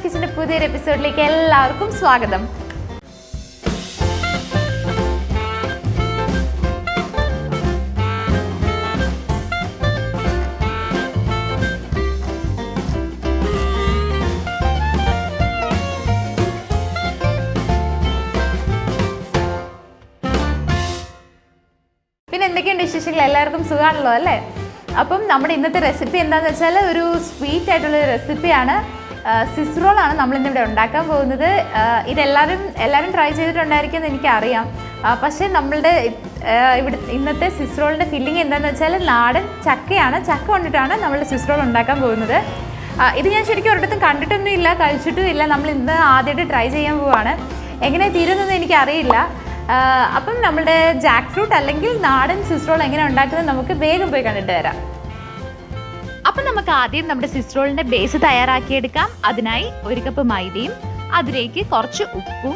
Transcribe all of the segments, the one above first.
കിച്ചന്റെ പുതിയൊരു എപ്പിസോഡിലേക്ക് എല്ലാവർക്കും സ്വാഗതം. പിന്നെ എന്തൊക്കെയുണ്ട് വിശേഷങ്ങൾ? എല്ലാവർക്കും സുഖമാണല്ലോ അല്ലേ? അപ്പം നമ്മുടെ ഇന്നത്തെ റെസിപ്പി എന്താണെന്ന് വെച്ചാൽ ഒരു സ്വീറ്റ് ആയിട്ടുള്ളൊരു റെസിപ്പിയാണ്. സ്വിസ് റോളാണ് നമ്മളിന്നിവിടെ ഉണ്ടാക്കാൻ പോകുന്നത്. എല്ലാവരും ട്രൈ ചെയ്തിട്ടുണ്ടായിരിക്കുമെന്ന് എനിക്കറിയാം. പക്ഷേ നമ്മളുടെ ഇന്നത്തെ സ്വിസ് റോളിൻ്റെ ഫില്ലിങ് എന്താണെന്ന് വെച്ചാൽ നാടൻ ചക്കയാണ്. ചക്ക കൊണ്ടിട്ടാണ് നമ്മൾ സ്വിസ് റോൾ ഉണ്ടാക്കാൻ പോകുന്നത്. ഇത് ഞാൻ ശരിക്കും ഒരിടത്തും കണ്ടിട്ടൊന്നും ഇല്ല, കഴിച്ചിട്ടും ഇല്ല. നമ്മൾ ഇന്ന് ആദ്യമായിട്ട് ട്രൈ ചെയ്യാൻ പോവുകയാണ്. എങ്ങനെ തീരുന്നതെന്ന് എനിക്കറിയില്ല. അപ്പം നമ്മുടെ ജാക്ക് ഫ്രൂട്ട് അല്ലെങ്കിൽ നാടൻ സ്വിസ് റോൾ എങ്ങനെ ഉണ്ടാക്കുന്നത് നമുക്ക് വേഗം പോയി കണ്ടിട്ട് വരാം. അപ്പം നമുക്ക് ആദ്യം നമ്മുടെ സ്വിസ് റോളിൻ്റെ ബേസ് തയ്യാറാക്കിയെടുക്കാം. അതിനായി 1 കപ്പ് മൈദയും അതിലേക്ക് കുറച്ച് ഉപ്പും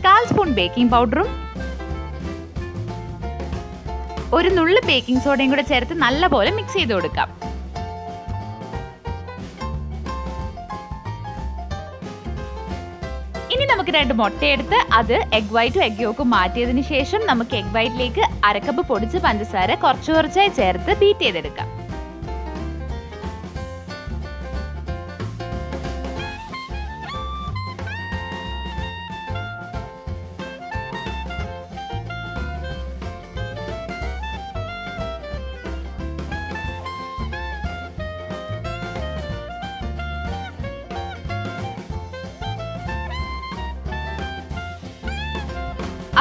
1/4 സ്പൂൺ ബേക്കിംഗ് പൗഡറും 1 നുള്ള് ബേക്കിംഗ് സോഡയും കൂടെ ചേർത്ത് നല്ലപോലെ മിക്സ് ചെയ്ത് കൊടുക്കാം. ഇനി നമുക്ക് 2 മുട്ടയെടുത്ത് അത് എഗ് വൈറ്റും എഗ് യോക്കും മാറ്റിയതിന് ശേഷം നമുക്ക് എഗ് വൈറ്റിലേക്ക് 1/2 കപ്പ് പൊടിച്ച പഞ്ചസാര കുറച്ചായി ചേർത്ത് ബീറ്റ് ചെയ്തെടുക്കാം.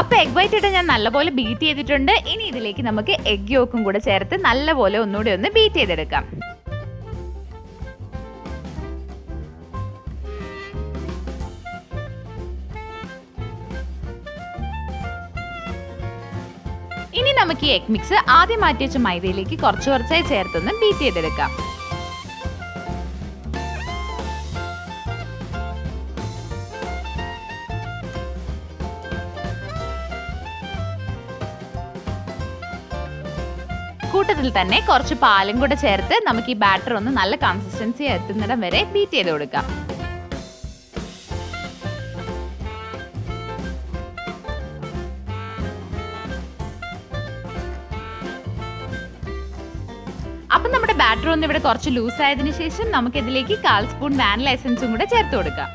അപ്പോൾ എഗ് വൈറ്റ് ഇട്ട് ഞാൻ നല്ലപോലെ ബീറ്റ് ചെയ്തിട്ടുണ്ട്. ഇനി ഇതിലേക്ക് നമുക്ക് എഗ് യോക്കും കൂടെ ചേർത്ത് നല്ലപോലെ ഒന്നുകൂടി ഒന്ന് ബീറ്റ് ചെയ്തെടുക്കാം. ഇനി നമുക്ക് ഈ എഗ് മിക്സ് ആദ്യം മാറ്റി വെച്ച മൈദയിലേക്ക് കുറച്ചായി ചേർത്തൊന്ന് ബീറ്റ് ചെയ്തെടുക്കാം. കൂട്ടത്തിൽ തന്നെ കുറച്ച് പാലും കൂടെ ചേർത്ത് നമുക്ക് ഈ ബാറ്റർ ഒന്ന് നല്ല കൺസിസ്റ്റൻസി എത്തുന്നിടം വരെ ബീറ്റ് ചെയ്ത് കൊടുക്കാം. അപ്പം നമ്മുടെ ബാറ്റർ ഒന്ന് ഇവിടെ കുറച്ച് ലൂസ് ആയതിനു ശേഷം നമുക്ക് ഇതിലേക്ക് 1/4 സ്പൂൺ വാനില എസൻസും കൂടെ ചേർത്ത് കൊടുക്കാം.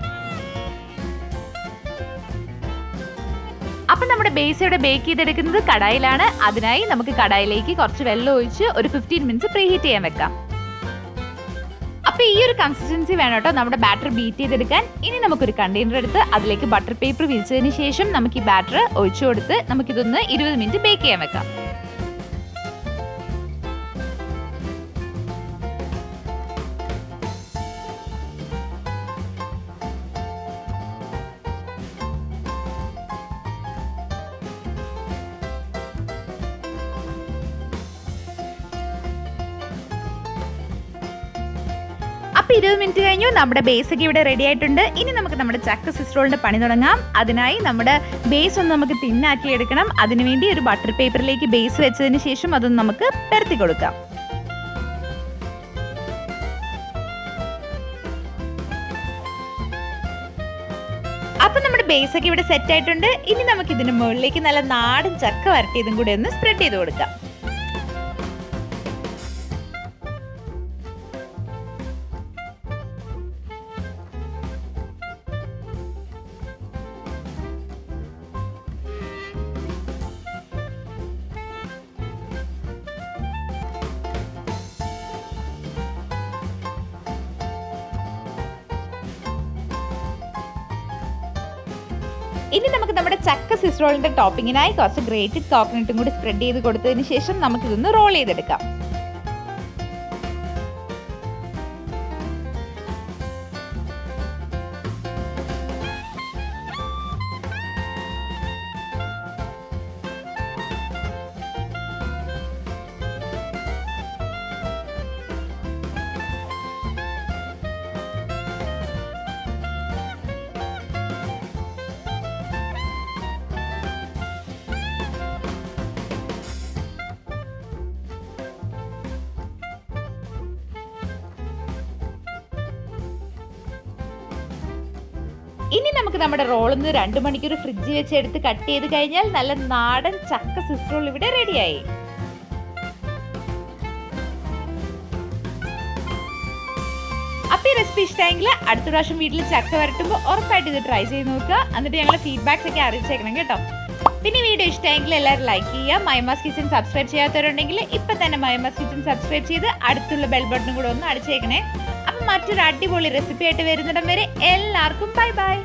അപ്പം നമ്മുടെ ബേസ് ഇവിടെ ബേക്ക് ചെയ്തെടുക്കുന്നത് കടായിലാണ്. അതിനായി നമുക്ക് കടായിലേക്ക് കുറച്ച് വെള്ളം ഒഴിച്ച് ഒരു 15 മിനിറ്റ്സ് പ്രീ ഹീറ്റ് ചെയ്യാൻ വെക്കാം. അപ്പോൾ ഈ ഒരു കൺസിസ്റ്റൻസി വേണം കേട്ടോ നമ്മുടെ ബാറ്റർ ബീറ്റ് ചെയ്തെടുക്കാൻ. ഇനി നമുക്കൊരു കണ്ടെയ്നർ എടുത്ത് അതിലേക്ക് ബട്ടർ പേപ്പർ വിരിച്ചതിന് ശേഷം നമുക്ക് ഈ ബാറ്റർ ഒഴിച്ചു കൊടുത്ത് നമുക്കിതൊന്ന് 20 മിനിറ്റ് ബേക്ക് ചെയ്യാൻ വെക്കാം. അപ്പോൾ 20 മിനിറ്റ് കഴിഞ്ഞു. നമ്മുടെ ബേസ് ഒക്കെ ഇവിടെ റെഡി ആയിട്ടുണ്ട്. ഇനി നമുക്ക് നമ്മുടെ ചക്ക സ്വിസ് റോളിന്റെ പണി തുടങ്ങാം. അതിനായി നമ്മുടെ ബേസ് ഒന്ന് നമുക്ക് തിന്നാക്കി എടുക്കണം. അതിനുവേണ്ടി ഒരു ബട്ടർ പേപ്പറിലേക്ക് ബേസ് വെച്ചതിന് ശേഷം അതൊന്ന് നമുക്ക് പരത്തി കൊടുക്കാം. അപ്പം നമ്മുടെ ബേസ് ഒക്കെ ഇവിടെ സെറ്റ് ആയിട്ടുണ്ട്. ഇനി നമുക്ക് ഇതിന്റെ മുകളിലേക്ക് നല്ല നാടൻ ചക്ക വരട്ടിയതും കൂടെ ഒന്ന് സ്പ്രെഡ് ചെയ്ത് കൊടുക്കാം. ഇനി നമുക്ക് നമ്മുടെ ചക്ക സ്വിസ് റോളിന്റെ ടോപ്പിങ്ങിനായി കുറച്ച് ഗ്രേറ്റഡ് കോക്കനട്ടും കൂടി സ്പ്രെഡ് ചെയ്ത് കൊടുത്തതിന് ശേഷം നമുക്കിതൊന്ന് റോൾ ചെയ്തെടുക്കാം. ഇനി നമുക്ക് നമ്മുടെ റോളിന്ന് 2 മണിക്കൂർ ഫ്രിഡ്ജിൽ വെച്ച് എടുത്ത് കട്ട് ചെയ്ത് കഴിഞ്ഞാൽ നല്ല നാടൻ ചക്ക സ്വിസ് റോൾ ഇവിടെ റെഡിയായി. അപ്പോൾ ഈ റെസിപ്പി ഇഷ്ടമെങ്കിൽ അടുത്ത പ്രാവശ്യം വീട്ടിൽ ചക്ക വരട്ടുമ്പോൾ ഉറപ്പായിട്ട് ഇത് ട്രൈ ചെയ്ത് നോക്കുക. എന്നിട്ട് ഞങ്ങളുടെ ഫീഡ്ബാക്സ് ഒക്കെ അറിയിച്ചേക്കണം കേട്ടോ. പിന്നെ വീഡിയോ ഇഷ്ടമെങ്കിൽ എല്ലാവരും ലൈക്ക് ചെയ്യുക. മൈമാസ് കിച്ചൻ സബ്സ്ക്രൈബ് ചെയ്യാത്തവരുണ്ടെങ്കിൽ ഇപ്പം തന്നെ മൈമാസ് കിച്ചൻ സബ്സ്ക്രൈബ് ചെയ്ത് അടുത്തുള്ള ബെൽ ബട്ടണും കൂടെ ഒന്ന് അടിച്ചേക്കണേ. അപ്പം മറ്റൊരു അടിപൊളി റെസിപ്പി ആയിട്ട് വരുന്നിടം വരെ എല്ലാവർക്കും ബൈ ബൈ.